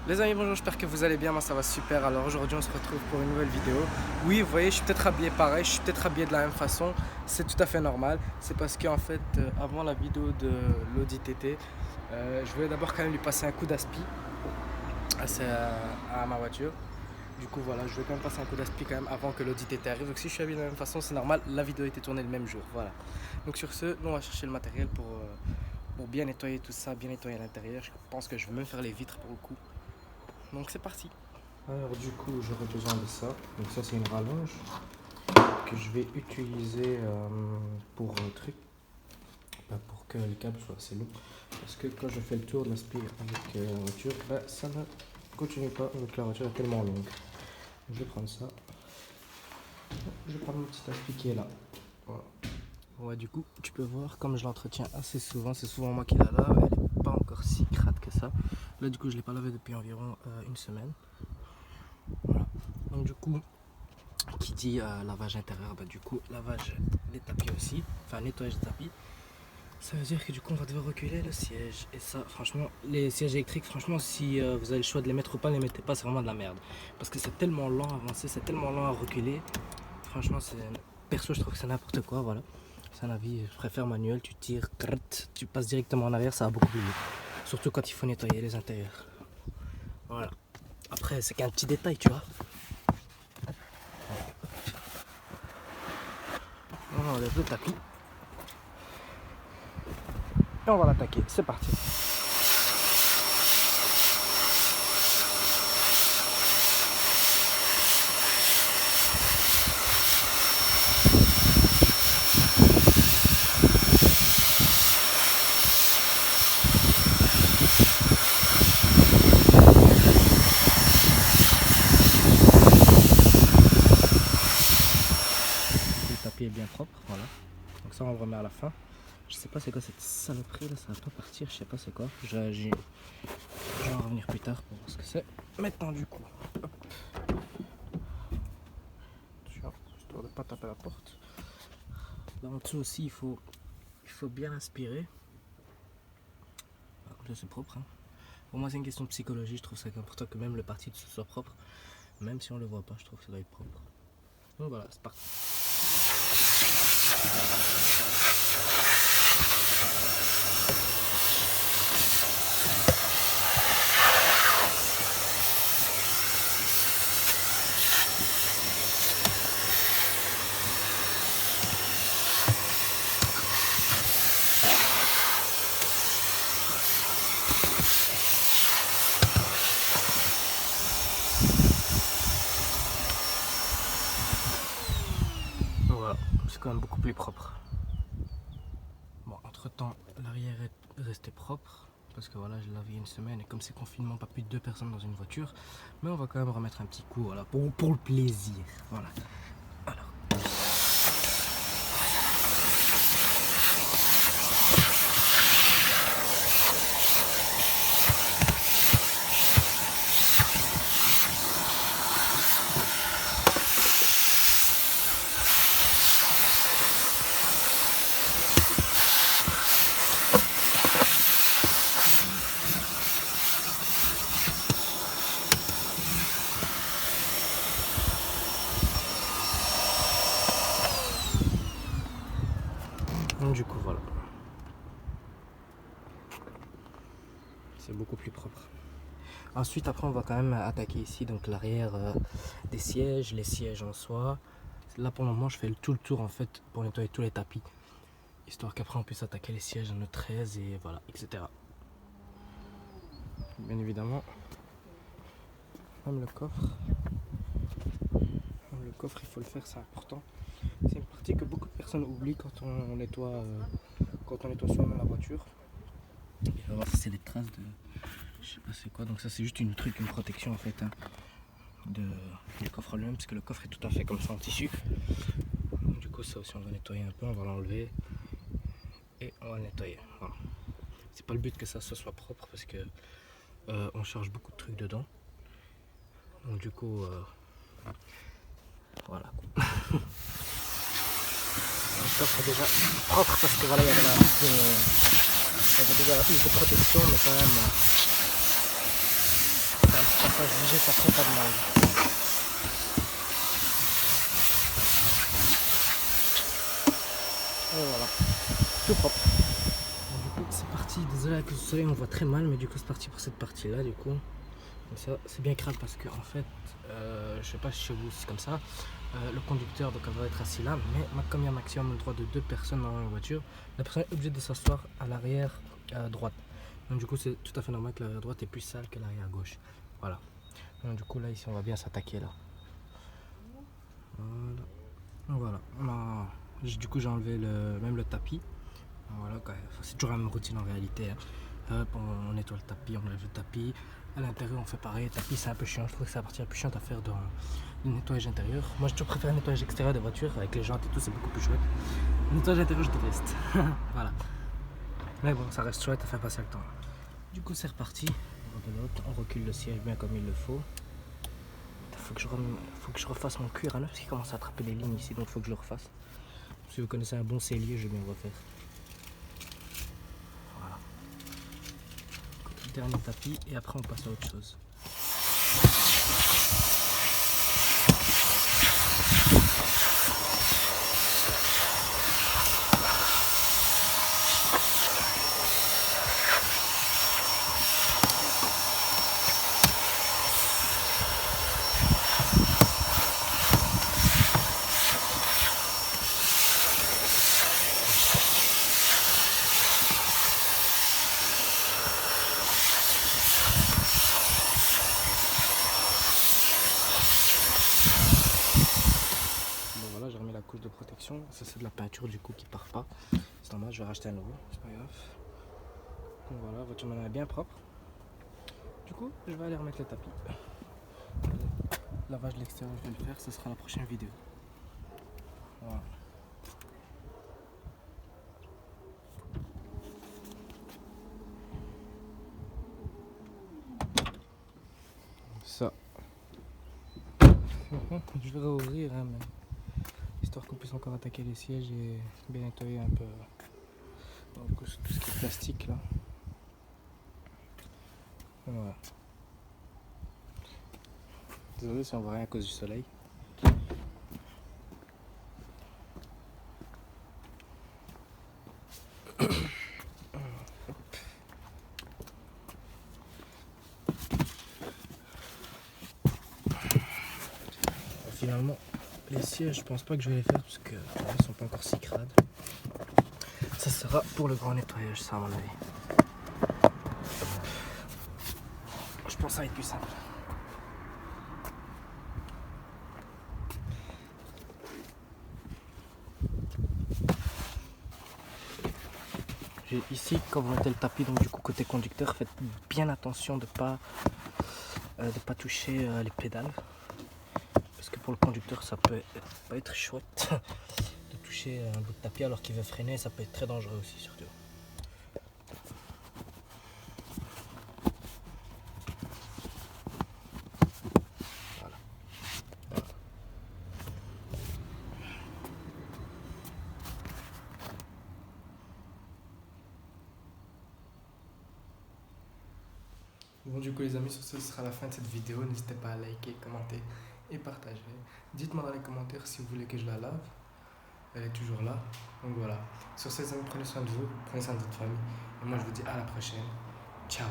Les amis, bonjour, j'espère que vous allez bien, moi ça va super. Alors aujourd'hui on se retrouve pour une nouvelle vidéo. Oui, vous voyez, je suis peut-être habillé pareil, je suis peut-être habillé de la même façon. C'est tout à fait normal. C'est parce qu'en fait, avant la vidéo de l'Audi TT, je voulais d'abord quand même lui passer un coup d'aspi à ma voiture. Du coup voilà, je vais quand même passer un coup d'aspi quand même avant que l'Audi TT arrive. Donc si je suis habillé de la même façon, c'est normal, la vidéo a été tournée le même jour. Voilà. Donc sur ce, nous on va chercher le matériel pour bien nettoyer tout ça, bien nettoyer l'intérieur. Je pense que je vais même faire les vitres pour le coup. Donc c'est parti. Alors du coup j'aurai besoin de ça. Donc ça c'est une rallonge que je vais utiliser pour un truc, pour que le câble soit assez long. Parce que quand je fais le tour de l'aspi avec la voiture, ça ne continue pas avec la voiture est tellement longue. Je vais prendre ça. Je vais prendre mon petit aspi qui est là. Voilà. Ouais, du coup tu peux voir comme je l'entretiens assez souvent, c'est souvent moi qui la lave, elle n'est pas encore si crade que ça. Là du coup je ne l'ai pas lavé depuis environ une semaine. Voilà. Donc du coup qui dit lavage intérieur, du coup lavage des tapis aussi, enfin nettoyage des tapis. Ça veut dire que du coup on va devoir reculer le siège. Et ça franchement, les sièges électriques, franchement si vous avez le choix de les mettre ou pas, ne les mettez pas, c'est vraiment de la merde. Parce que c'est tellement lent à avancer, c'est tellement lent à reculer. Franchement c'est... Perso je trouve que c'est n'importe quoi, voilà. C'est un avis, je préfère manuel, tu tires, tu passes directement en arrière, ça va beaucoup plus vite. Surtout quand il faut nettoyer les intérieurs. Voilà. Après c'est qu'un petit détail, tu vois. On enlève le tapis. Et on va l'attaquer, c'est parti. Le tapis est bien propre, voilà. Donc ça on le remet à la fin. Je sais pas c'est quoi cette saloperie là, ça va pas partir, je sais pas c'est quoi. Je vais en revenir plus tard pour voir ce que c'est. Maintenant du coup, hop. Attention, histoire de pas taper la porte. Là en dessous aussi il faut bien aspirer. Comme ça c'est propre. Hein. Pour moi c'est une question de psychologie, je trouve ça important que même le parti dessous soit propre. Même si on le voit pas, je trouve que ça doit être propre. Donc voilà, c'est parti. Voilà, c'est quand même beaucoup plus propre. Bon, entre temps, l'arrière est resté propre. Parce que voilà, je l'ai lavé une semaine et comme c'est confinement, pas plus de 2 personnes dans une voiture. Mais on va quand même remettre un petit coup, voilà, pour le plaisir. Voilà. Alors. Du coup voilà, c'est beaucoup plus propre. Ensuite après on va quand même attaquer ici donc l'arrière des sièges, les sièges en soi. Là pour le moment je fais tout le tour en fait pour nettoyer tous les tapis, histoire qu'après on puisse attaquer les sièges en 13 et voilà, etc. Bien évidemment, même le coffre il faut le faire, c'est important. C'est une partie que beaucoup de personnes oublient quand on nettoie soi-même la voiture. Et on va voir si c'est des traces de... Je sais pas c'est quoi, donc ça c'est juste une protection en fait hein, du coffre lui-même, parce que le coffre est tout à fait comme ça en tissu. Donc, du coup ça aussi on va nettoyer un peu, on va l'enlever et on va le nettoyer. Voilà. C'est pas le but que ça soit propre parce que on charge beaucoup de trucs dedans. Donc du coup voilà. Le coffre est déjà propre parce que voilà, il y avait déjà la housse de protection, mais quand même ça un petit passage léger, ça ferait pas de mal. Et voilà, tout propre. Donc, du coup, c'est parti. Désolé avec le soleil, on voit très mal, mais du coup, c'est parti pour cette partie-là. Du coup, donc ça, c'est bien grave parce que en fait, je sais pas si chez vous c'est comme ça. Le conducteur donc va être assis là, mais comme il y a un maximum le droit de 2 personnes dans la voiture, la personne est obligée de s'asseoir à l'arrière droite. Donc du coup, c'est tout à fait normal que l'arrière droite est plus sale que l'arrière gauche. Voilà. Donc du coup là ici, on va bien s'attaquer là. Voilà. Donc, voilà. Du coup, j'ai enlevé même le tapis. Voilà, c'est toujours la même routine en réalité. Hein. Hop, on nettoie le tapis, on enlève le tapis. À l'intérieur, on fait pareil. Le tapis, c'est un peu chiant. Je trouve que c'est la partie la plus chiante à faire dans le nettoyage intérieur. Moi, j'ai toujours préféré le nettoyage extérieur des voitures avec les jantes et tout, c'est beaucoup plus chouette. Le nettoyage intérieur, je déteste. Voilà. Mais bon, ça reste chouette à faire passer le temps. Du coup, c'est reparti. On recule le siège bien comme il le faut. Faut que je refasse mon cuir à neuf parce qu'il commence à attraper les lignes ici, donc il faut que je le refasse. Si vous connaissez un bon cellier, je vais bien le refaire. Voilà. Dernier tapis et après on passe à autre chose. Voilà, j'ai remis la couche de protection. Ça, c'est de la peinture du coup qui part pas. C'est normal, je vais racheter un nouveau, c'est pas grave. Donc voilà, la voiture maintenant est bien propre. Du coup, je vais aller remettre le tapis. Lavage de l'extérieur, je vais le faire, ce sera la prochaine vidéo. Voilà. Ça. Je vais réouvrir, hein, mais histoire qu'on puisse encore attaquer les sièges et bien nettoyer un peu donc, tout ce qui est plastique là. Voilà. Désolé si on voit rien à cause du soleil. Finalement, les sièges, je pense pas que je vais les faire parce que ils sont pas encore si crades. Ça sera pour le grand nettoyage, ça à mon avis. Je pense que ça va être plus simple. Ici, quand vous mettez le tapis, donc du coup côté conducteur, faites bien attention de pas toucher les pédales. Parce que pour le conducteur, ça peut pas être chouette de toucher un bout de tapis alors qu'il veut freiner, ça peut être très dangereux aussi surtout. Voilà. Bon, du coup les amis, sur ce sera la fin de cette vidéo. N'hésitez pas à liker, commenter et partager. Dites-moi dans les commentaires si vous voulez que je la lave. Elle est toujours là. Donc voilà. Sur ce, les amis, prenez soin de vous, prenez soin de votre famille. Et moi je vous dis à la prochaine. Ciao.